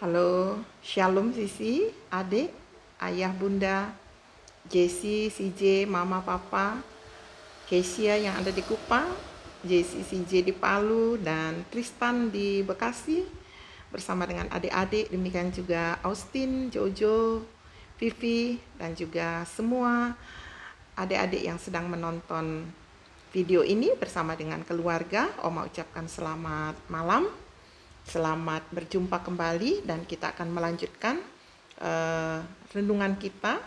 Halo, Shalom Sisi, adik, ayah, bunda, Jesse, CJ, mama, papa, Kesia yang ada di Kupang, Jesse, CJ di Palu, dan Tristan di Bekasi, bersama dengan adik-adik, demikian juga Austin, Jojo, Vivi, dan juga semua adik-adik yang sedang menonton video ini bersama dengan keluarga. Oma ucapkan selamat malam. Selamat berjumpa kembali dan kita akan melanjutkan renungan kita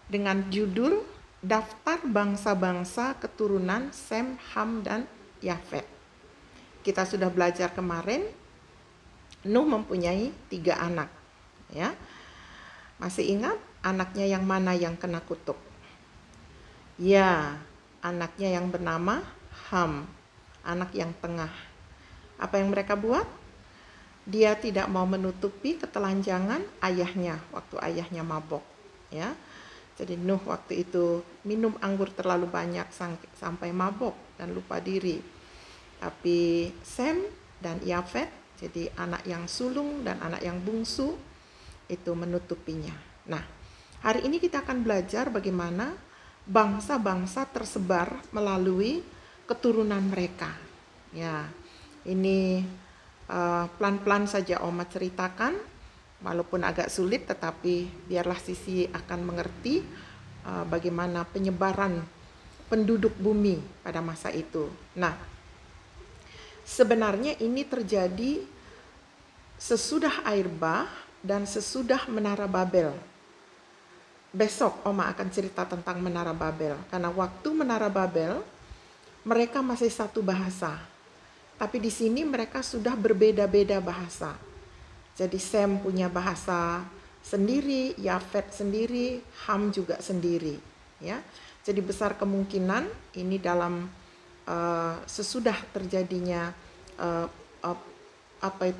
dengan judul Daftar Bangsa-Bangsa Keturunan Sem, Ham, dan Yafet. Kita sudah belajar kemarin, Nuh mempunyai 3 anak. Ya, masih ingat anaknya yang mana yang kena kutuk? Ya, anaknya yang bernama Ham, anak yang tengah. Apa yang mereka buat? Dia tidak mau menutupi ketelanjangan ayahnya waktu ayahnya mabok, ya. Jadi Nuh waktu itu minum anggur terlalu banyak sampai mabok dan lupa diri. Tapi Sem dan Yafet, jadi anak yang sulung dan anak yang bungsu, itu menutupinya. Nah, hari ini kita akan belajar bagaimana bangsa-bangsa tersebar melalui keturunan mereka. Ya, ini pelan-pelan saja Oma ceritakan, walaupun agak sulit, tetapi biarlah Sisi akan mengerti bagaimana penyebaran penduduk bumi pada masa itu. Nah, sebenarnya ini terjadi sesudah air bah dan sesudah Menara Babel. Besok Oma akan cerita tentang Menara Babel, karena waktu Menara Babel mereka masih satu bahasa. Tapi di sini mereka sudah berbeda-beda bahasa. Jadi Sem punya bahasa sendiri, Yafet sendiri, Ham juga sendiri. Ya, jadi besar kemungkinan ini dalam sesudah terjadinya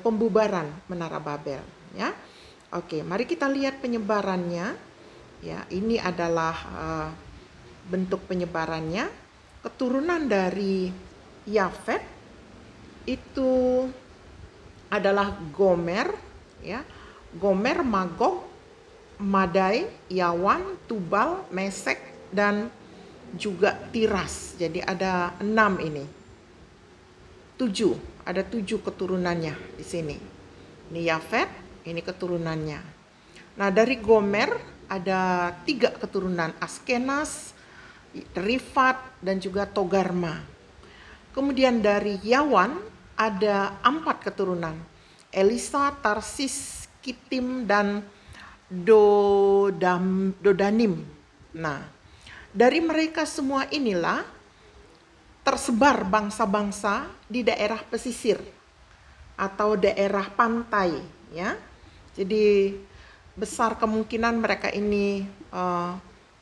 pembubaran Menara Babel. Ya, oke, mari kita lihat penyebarannya. Ya, ini adalah bentuk penyebarannya. Keturunan dari Yafet itu adalah Gomer, ya. Gomer, Magog, Madai, Yawan, Tubal, Mesek, dan juga Tiras. Jadi ada 6 ini. 7, ada 7 keturunannya di sini. Ini Yafet, ini keturunannya. Nah, dari Gomer ada 3 keturunan, Askenas, Rifat, dan juga Togarma. Kemudian dari Yawan ada 4 keturunan, Elisa, Tarsis, Kitim, dan Dodanim. Nah, dari mereka semua inilah tersebar bangsa-bangsa di daerah pesisir atau daerah pantai, ya. Jadi besar kemungkinan mereka ini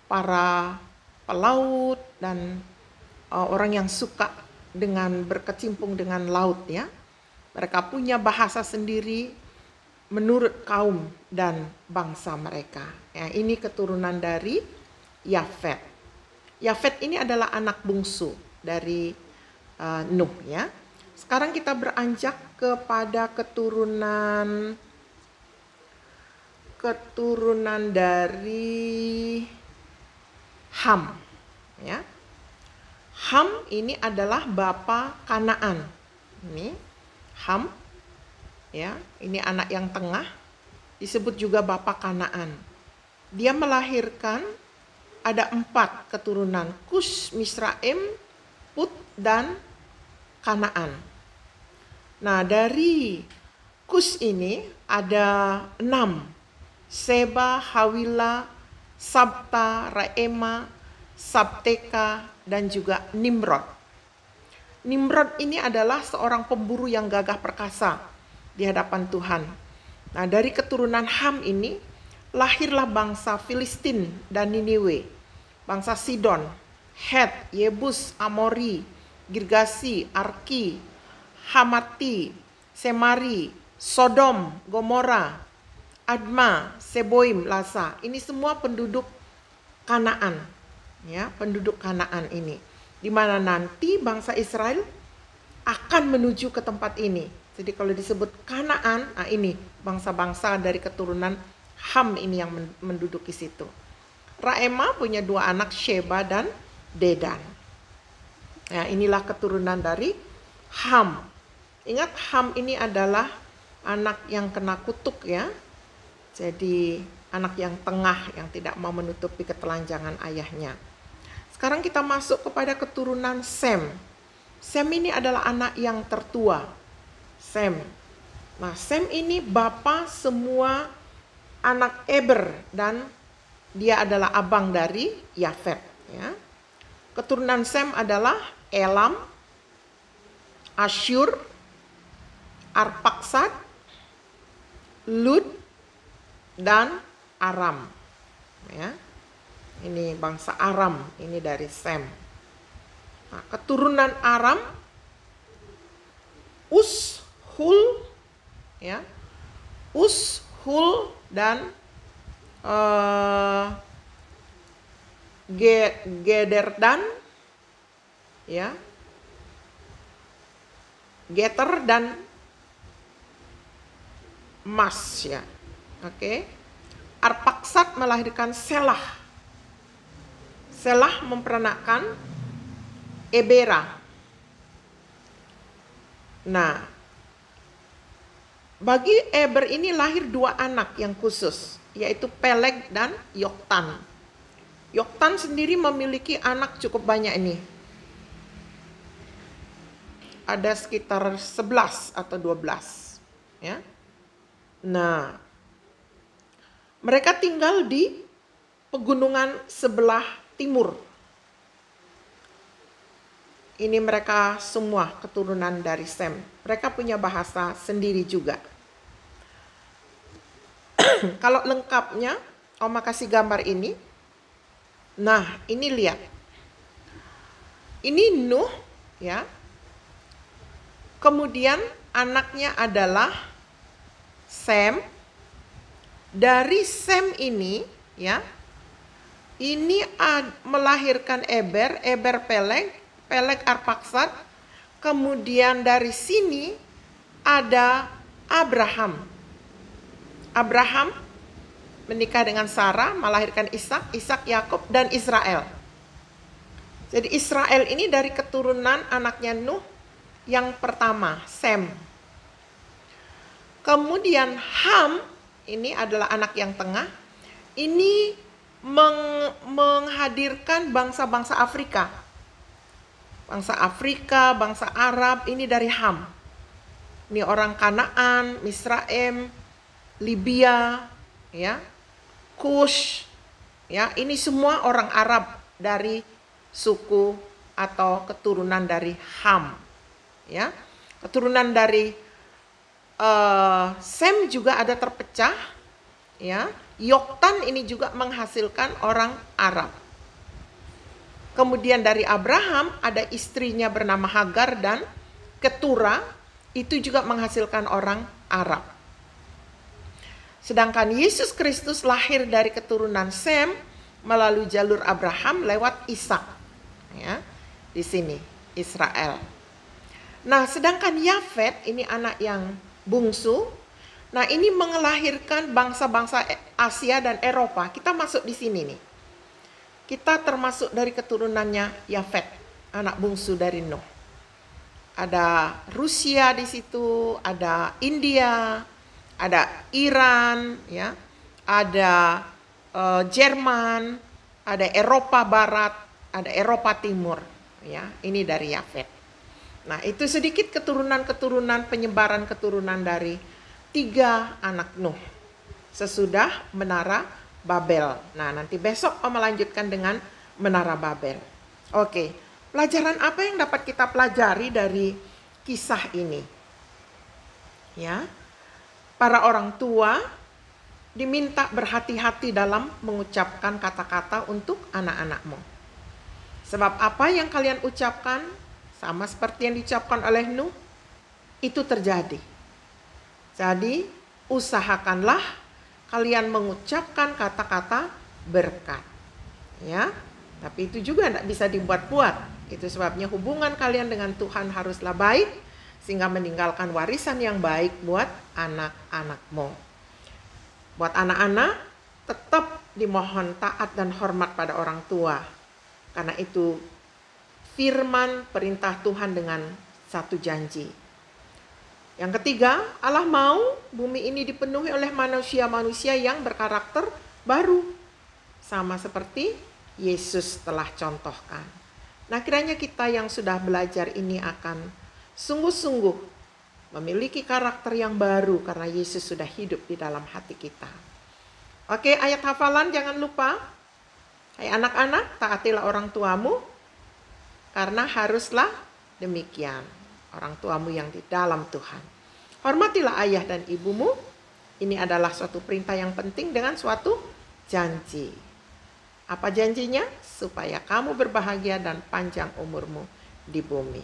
para pelaut dan orang yang suka dengan berkecimpung dengan laut, ya. Mereka punya bahasa sendiri menurut kaum dan bangsa mereka. Ya, ini keturunan dari Yafet. Yafet ini adalah anak bungsu dari Nuh, ya. Sekarang kita beranjak kepada keturunan dari Ham, ya. Ham ini adalah bapa Kanaan. Ini Ham, ya, ini anak yang tengah, disebut juga bapa Kanaan. Dia melahirkan ada 4 keturunan, Kus, Misraim, Put, dan Kanaan. Nah, dari Kus ini ada 6, Seba, Hawila, Sabta, Raema, Sabteka, dan juga Nimrod. Nimrod ini adalah seorang pemburu yang gagah perkasa di hadapan Tuhan. Nah, dari keturunan Ham ini lahirlah bangsa Filistin dan Niniwe, bangsa Sidon, Het, Yebus, Amori, Girgasi, Arki, Hamati, Semari, Sodom, Gomora, Adma, Seboim, Lasa. Ini semua penduduk Kanaan. Ya, penduduk Kanaan ini, di mana nanti bangsa Israel akan menuju ke tempat ini. Jadi kalau disebut Kanaan, nah ini bangsa-bangsa dari keturunan Ham ini yang menduduki situ. Raema punya 2 anak, Sheba dan Dedan. Nah, inilah keturunan dari Ham. Ingat, Ham ini adalah anak yang kena kutuk ya. Jadi anak yang tengah yang tidak mau menutupi ketelanjangan ayahnya. Sekarang kita masuk kepada keturunan Sem. Sem ini adalah anak yang tertua. Sem. Nah, Sem ini bapa semua anak Eber dan dia adalah abang dari Yafet ya. Keturunan Sem adalah Elam, Asyur, Arpaksad, Lud, dan Aram ya. Ini bangsa Aram, ini dari Sem. Nah, keturunan Aram, Us, Hul ya. Us, Hul dan Gederdan ya. Geter dan Mas ya. Oke. Arpaksad melahirkan Selah. Selah memperanakkan Ebera. Nah, bagi Eber ini lahir 2 anak yang khusus, yaitu Peleg dan Yoktan. Yoktan sendiri memiliki anak cukup banyak ini. Ada sekitar 11 atau 12 ya. Nah, mereka tinggal di pegunungan sebelah timur. Ini mereka semua keturunan dari Sem. Mereka punya bahasa sendiri juga. Kalau lengkapnya, Oma kasih gambar ini. Nah, ini lihat. Ini Nuh ya. Kemudian anaknya adalah Sem. Dari Sem ini ya, ini melahirkan Eber, Eber Peleg, Peleg Arpaksad. Kemudian dari sini ada Abraham. Abraham menikah dengan Sarah, melahirkan Ishak, Ishak Yakub dan Israel. Jadi Israel ini dari keturunan anaknya Nuh yang pertama, Sem. Kemudian Ham ini adalah anak yang tengah. Ini menghadirkan bangsa-bangsa Afrika. Bangsa Afrika, bangsa Arab, ini dari Ham. Ini orang Kanaan, Misraim, Libya, ya, Kush, ya, ini semua orang Arab dari suku atau keturunan dari Ham, ya. Keturunan dari Sem juga ada terpecah, ya. Yoktan ini juga menghasilkan orang Arab. Kemudian dari Abraham ada istrinya bernama Hagar dan Ketura, itu juga menghasilkan orang Arab. Sedangkan Yesus Kristus lahir dari keturunan Sem melalui jalur Abraham lewat Ishak. Ya, di sini Israel. Nah, sedangkan Yafet ini anak yang bungsu. Nah, ini melahirkan bangsa-bangsa Asia dan Eropa. Kita masuk di sini nih. Kita termasuk dari keturunannya Yafet, anak bungsu dari Nuh. Ada Rusia di situ, ada India, ada Iran, ya, ada Jerman, ada Eropa Barat, ada Eropa Timur, ya. Ini dari Yafet. Nah, itu sedikit keturunan-keturunan penyebaran keturunan dari 3 anak Nuh sesudah menara Babel. Nah, nanti besok Om melanjutkan dengan menara Babel. Oke, pelajaran apa yang dapat kita pelajari dari kisah ini? Ya, para orang tua diminta berhati-hati dalam mengucapkan kata-kata untuk anak-anakmu. Sebab apa yang kalian ucapkan, sama seperti yang diucapkan oleh Nuh, itu terjadi. Jadi, usahakanlah kalian mengucapkan kata-kata berkat. Ya, tapi itu juga tidak bisa dibuat-buat. Itu sebabnya hubungan kalian dengan Tuhan haruslah baik, sehingga meninggalkan warisan yang baik buat anak-anakmu. Buat anak-anak, tetap dimohon taat dan hormat pada orang tua. Karena itu firman perintah Tuhan dengan satu janji. Yang ketiga, Allah mau bumi ini dipenuhi oleh manusia-manusia yang berkarakter baru. Sama seperti Yesus telah contohkan. Nah, kiranya kita yang sudah belajar ini akan sungguh-sungguh memiliki karakter yang baru karena Yesus sudah hidup di dalam hati kita. Oke, ayat hafalan jangan lupa. Hai anak-anak, taatilah orang tuamu karena haruslah demikian. Orang tuamu yang di dalam Tuhan. Hormatilah ayah dan ibumu. Ini adalah suatu perintah yang penting dengan suatu janji. Apa janjinya? Supaya kamu berbahagia dan panjang umurmu di bumi.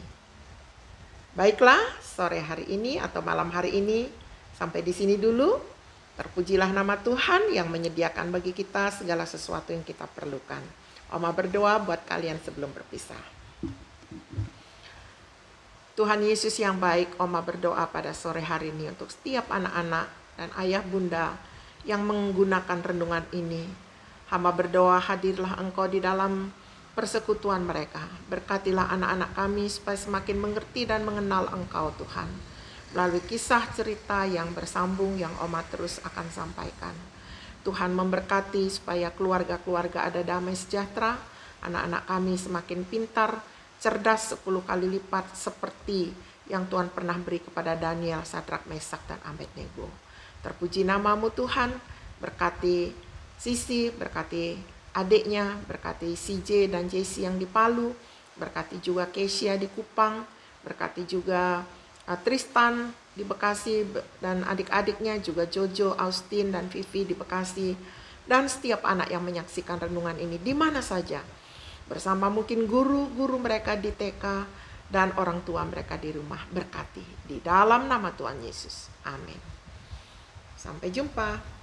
Baiklah, sore hari ini atau malam hari ini sampai di sini dulu. Terpujilah nama Tuhan yang menyediakan bagi kita segala sesuatu yang kita perlukan. Oma berdoa buat kalian sebelum berpisah. Tuhan Yesus yang baik, Oma berdoa pada sore hari ini untuk setiap anak-anak dan ayah bunda yang menggunakan renungan ini. Hamba berdoa hadirlah Engkau di dalam persekutuan mereka. Berkatilah anak-anak kami supaya semakin mengerti dan mengenal Engkau Tuhan. Melalui kisah cerita yang bersambung yang Oma terus akan sampaikan. Tuhan memberkati supaya keluarga-keluarga ada damai sejahtera. Anak-anak kami semakin pintar, cerdas 10 kali lipat seperti yang Tuhan pernah beri kepada Daniel, Sadrak, Mesak, dan Abednego. Terpuji namamu Tuhan, berkati Sisi, berkati adiknya, berkati CJ dan JC yang di Palu, berkati juga Kesia di Kupang, berkati juga Tristan di Bekasi dan adik-adiknya juga Jojo, Austin, dan Vivi di Bekasi, dan setiap anak yang menyaksikan renungan ini di mana saja. Bersama mungkin guru-guru mereka di TK dan orang tua mereka di rumah, berkati di dalam nama Tuhan Yesus. Amin. Sampai jumpa.